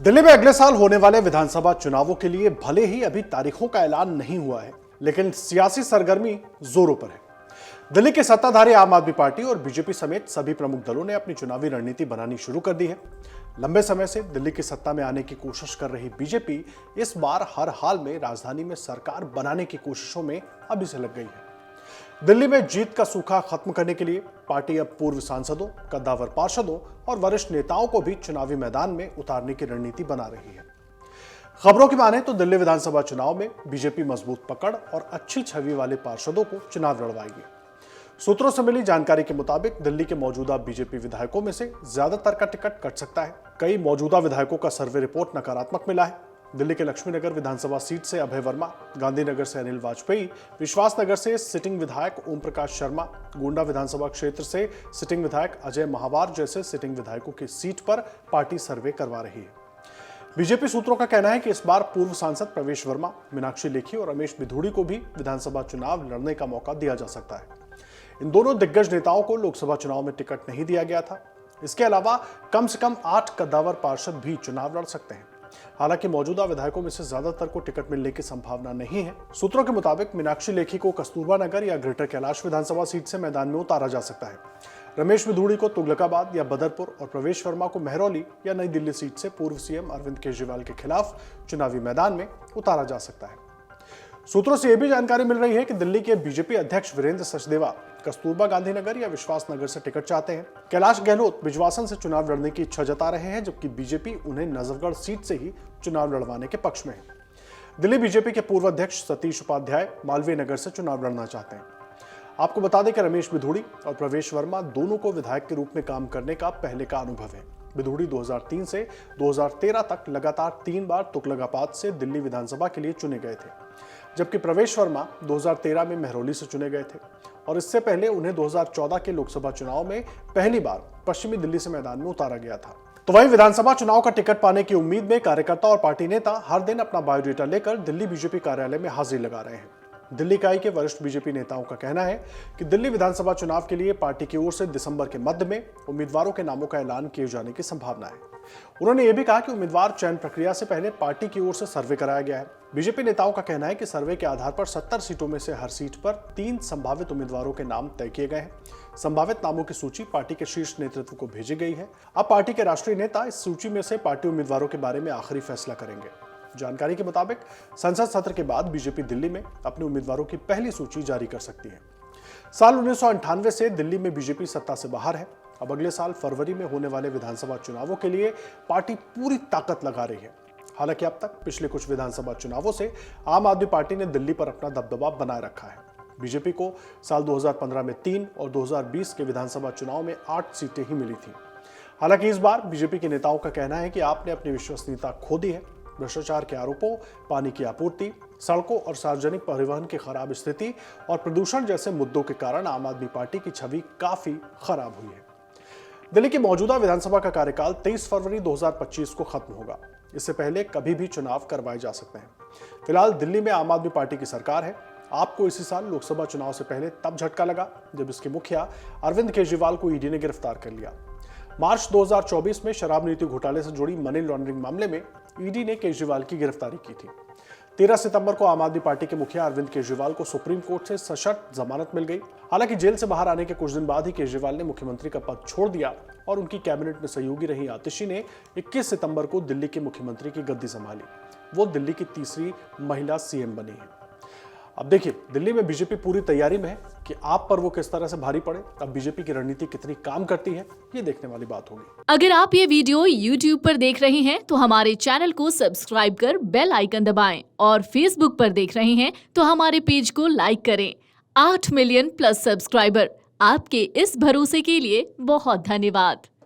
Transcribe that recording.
दिल्ली में अगले साल होने वाले विधानसभा चुनावों के लिए भले ही अभी तारीखों का ऐलान नहीं हुआ है, लेकिन सियासी सरगर्मी जोरों पर है। दिल्ली के सत्ताधारी आम आदमी पार्टी और बीजेपी समेत सभी प्रमुख दलों ने अपनी चुनावी रणनीति बनानी शुरू कर दी है। लंबे समय से दिल्ली की सत्ता में आने की कोशिश कर रही बीजेपी इस बार हर हाल में राजधानी में सरकार बनाने की कोशिशों में अभी से लग गई है। दिल्ली में जीत का सूखा खत्म करने के लिए पार्टी अब पूर्व सांसदों, कद्दावर पार्षदों और वरिष्ठ नेताओं को भी चुनावी मैदान में उतारने की रणनीति बना रही है। खबरों की माने तो दिल्ली विधानसभा चुनाव में बीजेपी मजबूत पकड़ और अच्छी छवि वाले पार्षदों को चुनाव लड़वाएगी। सूत्रों से मिली जानकारी के मुताबिक दिल्ली के मौजूदा बीजेपी विधायकों में से ज्यादातर का टिकट कट सकता है। कई मौजूदा विधायकों का सर्वे रिपोर्ट नकारात्मक मिला है। दिल्ली के लक्ष्मीनगर विधानसभा सीट से अभय वर्मा, गांधीनगर से अनिल वाजपेयी, विश्वासनगर से सिटिंग विधायक ओम प्रकाश शर्मा, गोंडा विधानसभा क्षेत्र से सिटिंग विधायक अजय महावार जैसे सिटिंग विधायकों की सीट पर पार्टी सर्वे करवा रही है। बीजेपी सूत्रों का कहना है कि इस बार पूर्व सांसद प्रवेश वर्मा, मीनाक्षी लेखी और रमेश बिधूड़ी को भी विधानसभा चुनाव लड़ने का मौका दिया जा सकता है। इन दोनों दिग्गज नेताओं को लोकसभा चुनाव में टिकट नहीं दिया गया था। इसके अलावा कम से कम 8 कद्दावर पार्षद भी चुनाव लड़ सकते हैं। हालांकि मौजूदा विधायकों में से ज्यादातर को टिकट मिलने की संभावना नहीं है। सूत्रों के मुताबिक मीनाक्षी लेखी को कस्तूरबा नगर या ग्रेटर कैलाश विधानसभा सीट से मैदान में उतारा जा सकता है। रमेश बिधूड़ी को तुगलकाबाद या बदरपुर और प्रवेश वर्मा को महरौली या नई दिल्ली सीट से पूर्व सीएम अरविंद केजरीवाल के खिलाफ चुनावी मैदान में उतारा जा सकता है। सूत्रों से यह भी जानकारी मिल रही है कि दिल्ली के बीजेपी अध्यक्ष वीरेंद्र सचदेवा कस्तूरबा गांधीनगर या विश्वासनगर से टिकट चाहते हैं। कैलाश गहलोत बिजवासन से चुनाव लड़ने की इच्छा जता रहे हैं, जबकि बीजेपी उन्हें नजफगढ़ सीट से ही चुनाव लड़वाने के पक्ष में है। दिल्ली बीजेपी के पूर्व अध्यक्ष सतीश उपाध्याय मालवीय नगर से चुनाव लड़ना चाहते हैं। आपको बता दें कि रमेश बिधूड़ी और प्रवेश वर्मा दोनों को विधायक के रूप में काम करने का पहले का अनुभव है। बिधूड़ी 2003 से 2013 तक लगातार 3 बार तुगलकाबाद से दिल्ली विधानसभा के लिए चुने गए थे, जबकि प्रवेश वर्मा 2013 में महरौली से चुने गए थे और इससे पहले उन्हें 2014 के लोकसभा चुनाव में पहली बार पश्चिमी दिल्ली से मैदान में उतारा गया था। तो वहीं विधानसभा चुनाव का टिकट पाने की उम्मीद में कार्यकर्ता और पार्टी नेता हर दिन अपना बायोडेटा लेकर दिल्ली बीजेपी कार्यालय में हाजिरी लगा रहे हैं। दिल्ली इकाई के वरिष्ठ बीजेपी नेताओं का कहना है कि दिल्ली विधानसभा चुनाव के लिए पार्टी की ओर से दिसंबर के मध्य में उम्मीदवारों के नामों का ऐलान किए जाने की संभावना है। उन्होंने यह भी कहा कि उम्मीदवार चयन प्रक्रिया से पहले पार्टी की ओर से सर्वे कराया गया है। बीजेपी नेताओं का कहना है कि सर्वे के आधार पर 70 सीटों में से हर सीट पर 3 संभावित उम्मीदवारों के नाम तय किए गए हैं। संभावित नामों की सूची पार्टी के शीर्ष नेतृत्व को भेजी गई है। अब पार्टी के राष्ट्रीय नेता इस सूची में से पार्टी उम्मीदवारों के बारे में आखिरी फैसला करेंगे। जानकारी के मुताबिक संसद सत्र के बाद बीजेपी दिल्ली में अपने उम्मीदवारों की पहली सूची जारी कर सकती है। साल 1998 से दिल्ली में बीजेपी सत्ता से बाहर है। अब अगले साल फरवरी में होने वाले विधानसभा चुनावों के लिए पार्टी पूरी ताकत लगा रही है। हालांकि अब तक पिछले कुछ विधानसभा चुनावों से आम आदमी पार्टी ने दिल्ली पर अपना दबदबा बनाए रखा है। बीजेपी को साल 2015 में 3 और 2020 के विधानसभा चुनाव में 8 सीटें ही मिली थी। हालांकि इस बार बीजेपी के नेताओं का कहना है कि आपने अपनी विश्वसनीयता खो दी है। भ्रष्टाचार के आरोपों, पानी की आपूर्ति, सड़कों और सार्वजनिक परिवहन की खराब स्थिति और प्रदूषण जैसे मुद्दों के कारण आम आदमी पार्टी की छवि काफी खराब हुई है। दिल्ली की मौजूदा विधानसभा का कार्यकाल 23 फरवरी 2025 को खत्म होगा। इससे पहले कभी भी चुनाव करवाए जा सकते हैं। फिलहाल दिल्ली में आम आदमी पार्टी की सरकार है। आपको इसी साल लोकसभा चुनाव से पहले तब झटका लगा जब इसके मुखिया अरविंद केजरीवाल को ईडी ने गिरफ्तार कर लिया। मार्च 2024 में शराब नीति घोटाले से जुड़ी मनी लॉन्ड्रिंग मामले में ईडी ने केजरीवाल की गिरफ्तारी की थी। 13 सितंबर को आम आदमी पार्टी के मुखिया अरविंद केजरीवाल को सुप्रीम कोर्ट से सशर्त जमानत मिल गई। हालांकि जेल से बाहर आने के कुछ दिन बाद ही केजरीवाल ने मुख्यमंत्री का पद छोड़ दिया और उनकी कैबिनेट में सहयोगी रही आतिशी ने 21 सितंबर को दिल्ली के मुख्यमंत्री की गद्दी संभाली। वो दिल्ली की तीसरी महिला सीएम बनी है। अब देखिए, दिल्ली में बीजेपी पूरी तैयारी में है कि आप पर वो किस तरह से भारी पड़े। अब बीजेपी की रणनीति कितनी काम करती है, ये देखने वाली बात होगी। अगर आप ये वीडियो YouTube पर देख रहे हैं तो हमारे चैनल को सब्सक्राइब कर बेल आइकन दबाएं और Facebook पर देख रहे हैं तो हमारे पेज को लाइक करें। 8 मिलियन प्लस सब्सक्राइबर, आपके इस भरोसे के लिए बहुत धन्यवाद।